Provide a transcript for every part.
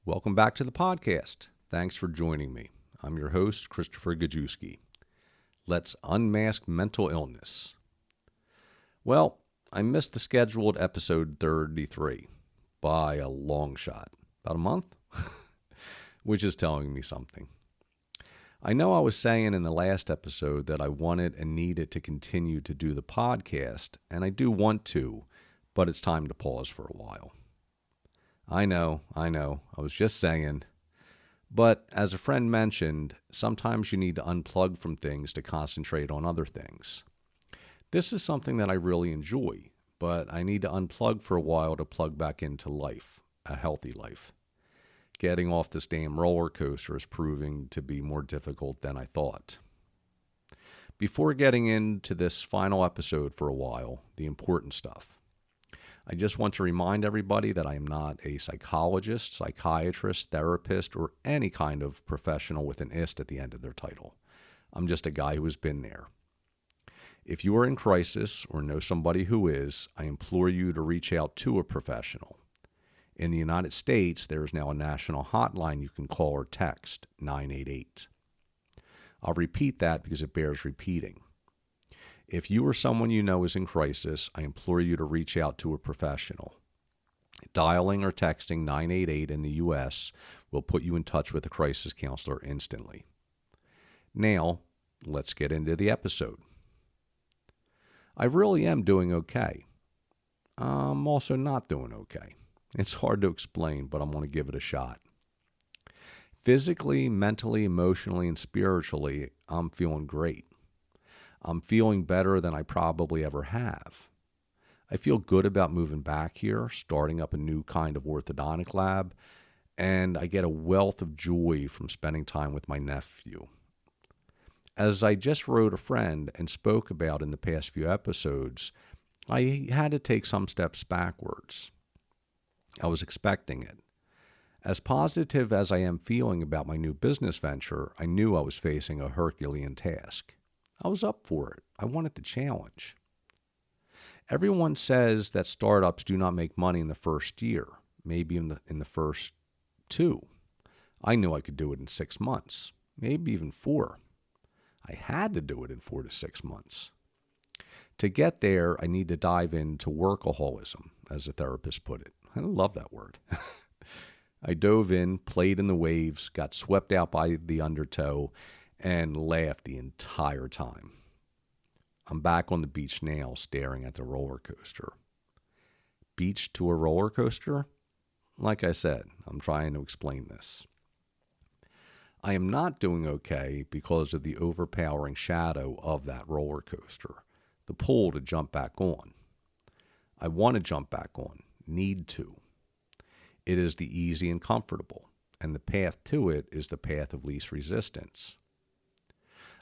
Welcome back to the podcast. Thanks for joining me. I'm your host, Christopher Gajewski. Let's unmask mental illness. Well, I missed the scheduled episode 33 by a long shot. About a month? Which is telling me something. I know I was saying in the last episode that I wanted and needed to continue to do the podcast, and I do want to, but it's time to pause for a while. I know, I was just saying. But as a friend mentioned, sometimes you need to unplug from things to concentrate on other things. This is something that I really enjoy, but I need to unplug for a while to plug back into life, a healthy life. Getting off this damn roller coaster is proving to be more difficult than I thought. Before getting into this final episode for a while, the important stuff. I just want to remind everybody that I am not a psychologist, psychiatrist, therapist, or any kind of professional with an ist at the end of their title. I'm just a guy who has been there. If you are in crisis or know somebody who is, I implore you to reach out to a professional. In the United States, there is now a national hotline you can call or text, 988. I'll repeat that because it bears repeating. If you or someone you know is in crisis, I implore you to reach out to a professional. Dialing or texting 988 in the U.S. will put you in touch with a crisis counselor instantly. Now, let's get into the episode. I really am doing okay. I'm also not doing okay. It's hard to explain, but I'm going to give it a shot. Physically, mentally, emotionally, and spiritually, I'm feeling great. I'm feeling better than I probably ever have. I feel good about moving back here, starting up a new kind of orthodontic lab, and I get a wealth of joy from spending time with my nephew. As I just wrote a friend and spoke about in the past few episodes, I had to take some steps backwards. I was expecting it. As positive as I am feeling about my new business venture, I knew I was facing a Herculean task. I was up for it. I wanted the challenge. Everyone says that startups do not make money in the first year, maybe in the first 2. I knew I could do it in 6 months, maybe even 4. I had to do it in 4 to 6 months. To get there, I need to dive into workaholism, as a therapist put it. I love that word. I dove in, played in the waves, got swept out by the undertow, and laughed the entire time. I'm back on the beach now, staring at the roller coaster. Beach to a roller coaster? Like I said, I'm trying to explain this. I am not doing okay because of the overpowering shadow of that roller coaster, the pull to jump back on. I want to jump back on, need to. It is the easy and comfortable, and the path to it is the path of least resistance.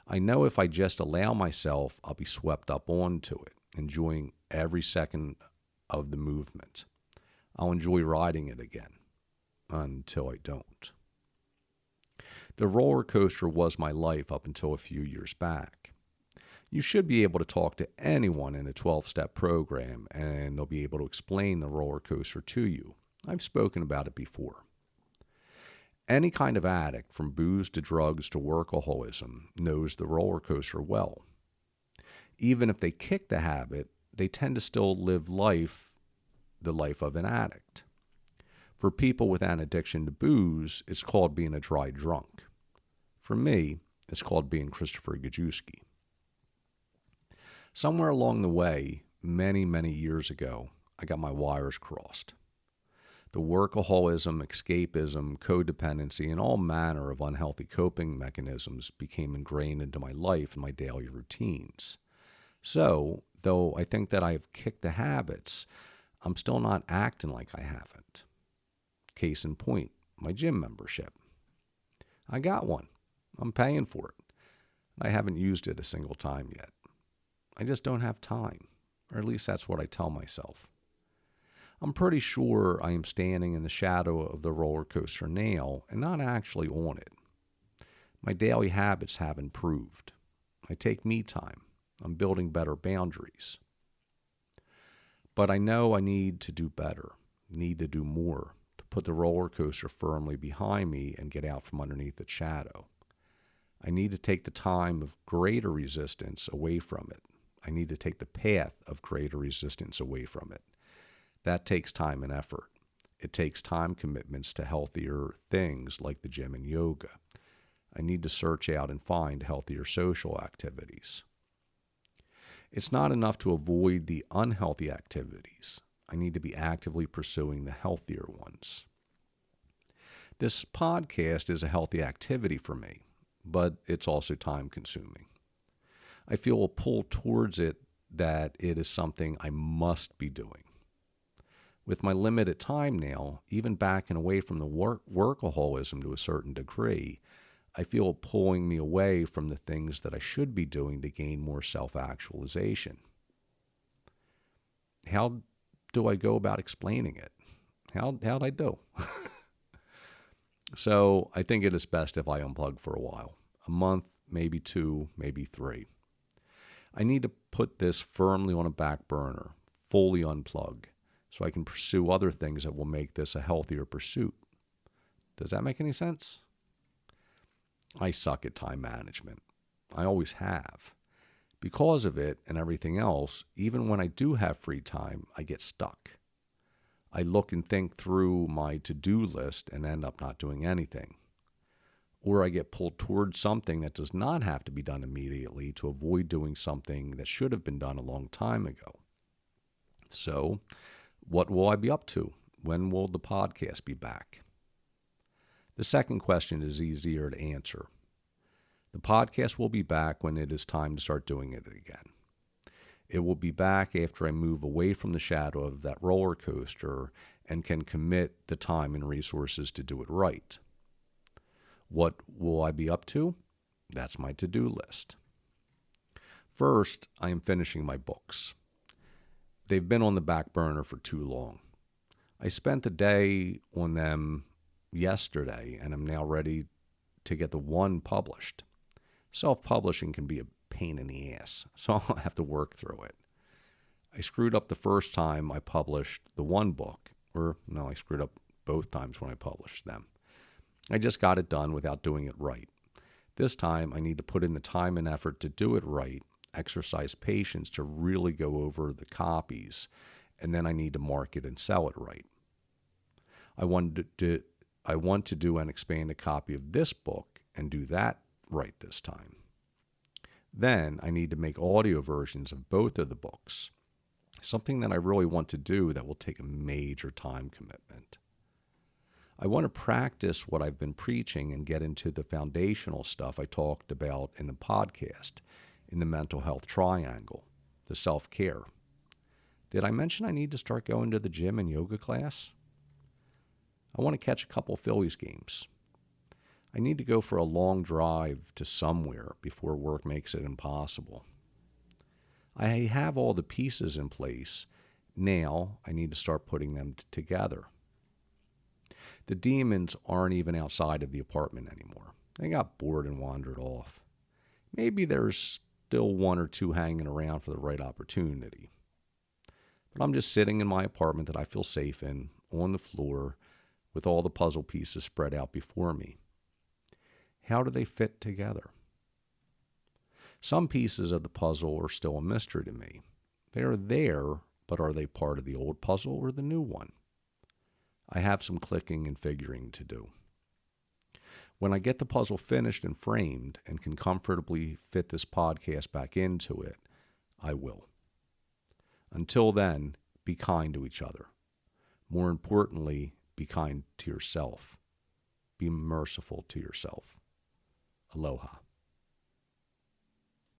I know if I just allow myself, I'll be swept up onto it, enjoying every second of the movement. I'll enjoy riding it again, until I don't. The roller coaster was my life up until a few years back. You should be able to talk to anyone in a 12-step program, and they'll be able to explain the roller coaster to you. I've spoken about it before. Any kind of addict, from booze to drugs to workaholism, knows the roller coaster well. Even if they kick the habit, they tend to still live the life of an addict. For people with an addiction to booze, it's called being a dry drunk. For me, it's called being Christopher Gajewski. Somewhere along the way, many, many years ago, I got my wires crossed. The workaholism, escapism, codependency, and all manner of unhealthy coping mechanisms became ingrained into my life and my daily routines. So, though I think that I have kicked the habits, I'm still not acting like I haven't. Case in point, my gym membership. I got one. I'm paying for it. I haven't used it a single time yet. I just don't have time, or at least that's what I tell myself. I'm pretty sure I am standing in the shadow of the roller coaster now and not actually on it. My daily habits have improved. I take me time. I'm building better boundaries. But I know I need to do better, need to do more to put the roller coaster firmly behind me and get out from underneath its shadow. I need to take the time of greater resistance away from it. I need to take the path of greater resistance away from it. That takes time and effort. It takes time commitments to healthier things like the gym and yoga. I need to search out and find healthier social activities. It's not enough to avoid the unhealthy activities. I need to be actively pursuing the healthier ones. This podcast is a healthy activity for me, but it's also time consuming. I feel a pull towards it that it is something I must be doing. With my limited time now, even backing away from the workaholism to a certain degree, I feel it pulling me away from the things that I should be doing to gain more self-actualization. How do I go about explaining it? How'd I do? So I think it is best if I unplug for a while. A month, maybe 2, maybe 3. I need to put this firmly on a back burner, fully unplug, so I can pursue other things that will make this a healthier pursuit. Does that make any sense? I suck at time management. I always have. Because of it and everything else, even when I do have free time, I get stuck. I look and think through my to-do list and end up not doing anything. Or I get pulled towards something that does not have to be done immediately to avoid doing something that should have been done a long time ago. So, what will I be up to? When will the podcast be back? The second question is easier to answer. The podcast will be back when it is time to start doing it again. It will be back after I move away from the shadow of that roller coaster and can commit the time and resources to do it right. What will I be up to? That's my to-do list. First, I am finishing my books. They've been on the back burner for too long. I spent the day on them yesterday and I'm now ready to get the one published. Self-publishing can be a pain in the ass, so I'll have to work through it. I screwed up the first time I published the one book, I screwed up both times when I published them. I just got it done without doing it right. This time I need to put in the time and effort to do it right, exercise patience to really go over the copies, and then I need to market and sell it right. I want to do an expanded copy of this book and do that right this time. Then I need to make audio versions of both of the books, something that I really want to do that will take a major time commitment. I want to practice what I've been preaching and get into the foundational stuff I talked about in the podcast, in the mental health triangle, the self-care. Did I mention I need to start going to the gym and yoga class? I want to catch a couple Phillies games. I need to go for a long drive to somewhere before work makes it impossible. I have all the pieces in place. Now I need to start putting them together. The demons aren't even outside of the apartment anymore. They got bored and wandered off. Maybe there's still 1 or 2 hanging around for the right opportunity. But I'm just sitting in my apartment that I feel safe in, on the floor, with all the puzzle pieces spread out before me. How do they fit together? Some pieces of the puzzle are still a mystery to me. They are there, but are they part of the old puzzle or the new one? I have some clicking and figuring to do. When I get the puzzle finished and framed and can comfortably fit this podcast back into it, I will. Until then, be kind to each other. More importantly, be kind to yourself. Be merciful to yourself. Aloha.